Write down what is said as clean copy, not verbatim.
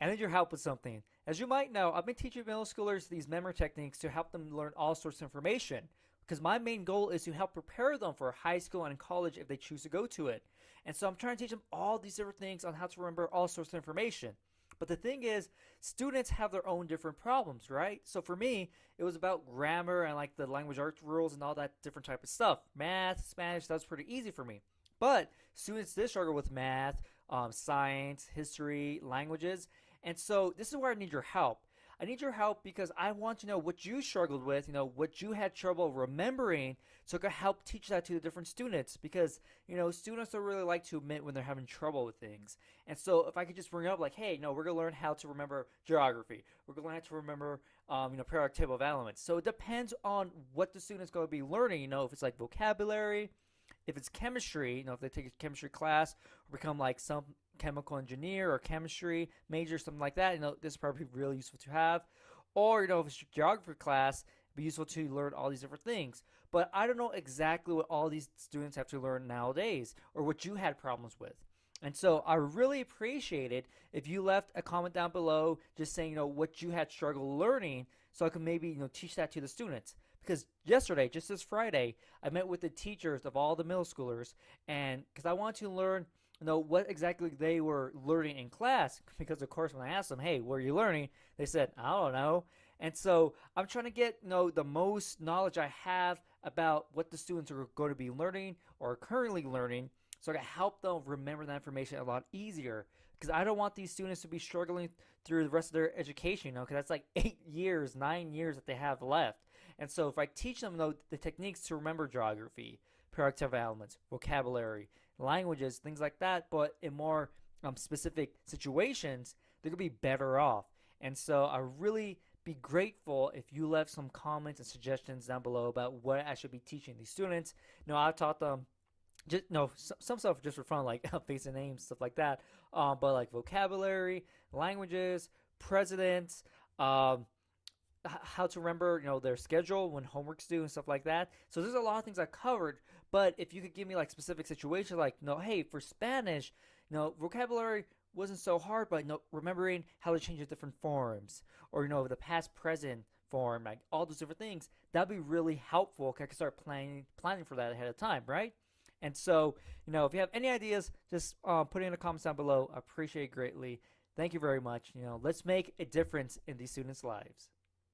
I need your help with something. As you might know, I've been teaching middle schoolers these memory techniques to help them learn all sorts of information. Because my main goal is to help prepare them for high school and college if they choose to go to it. And so I'm trying to teach them all these different things on how to remember all sorts of information. But the thing is, students have their own different problems, right? So for me, it was about grammar and like the language arts rules and all that different type of stuff. Math, Spanish, that's pretty easy for me. But students did struggle with math, science, history, languages, and so this is where I need your help. I need your help because I want to know what you struggled with, what you had trouble remembering, so I can help teach that to the different students. Because, students don't really like to admit when they're having trouble with things. And so if I could just bring up, like, hey, no, we're going to learn how to remember geography. We're going to learn how to remember, periodic table of elements. So it depends on what the student's going to be learning, if it's like vocabulary, if it's chemistry, if they take a chemistry class or become like some chemical engineer or chemistry major, something like that, this is probably really useful to have. Or, if it's a geography class, it'd be useful to learn all these different things. But I don't know exactly what all these students have to learn nowadays or what you had problems with. And so I really appreciate it if you left a comment down below just saying, what you had struggled learning so I can maybe, teach that to the students. Because yesterday, just this Friday, I met with the teachers of all the middle schoolers and because I want to learn, what exactly they were learning in class. Because of course, when I asked them, hey, what are you learning? They said, I don't know. And so I'm trying to get, the most knowledge I have about what the students are going to be learning or are currently learning so I can help them remember that information a lot easier. Because I don't want these students to be struggling through the rest of their education, because that's like 8 years, 9 years that they have left. And so if I teach them the techniques to remember geography, periodic elements, vocabulary, languages, things like that, but in more specific situations, they're going to be better off. And so I really be grateful if you left some comments and suggestions down below about what I should be teaching these students. I've taught them just no some stuff just for fun, like face and names, stuff like that. But like vocabulary, languages, presidents, how to remember, their schedule when homework's due and stuff like that. So there's a lot of things I covered. But if you could give me like specific situations, like, hey, for Spanish, vocabulary wasn't so hard, but remembering how to change the different forms, or the past present form, like all those different things, that'd be really helpful. 'Cause I can start planning for that ahead of time, right? And so, if you have any ideas, just put it in the comments down below. I appreciate it greatly. Thank you very much. Let's make a difference in these students' lives.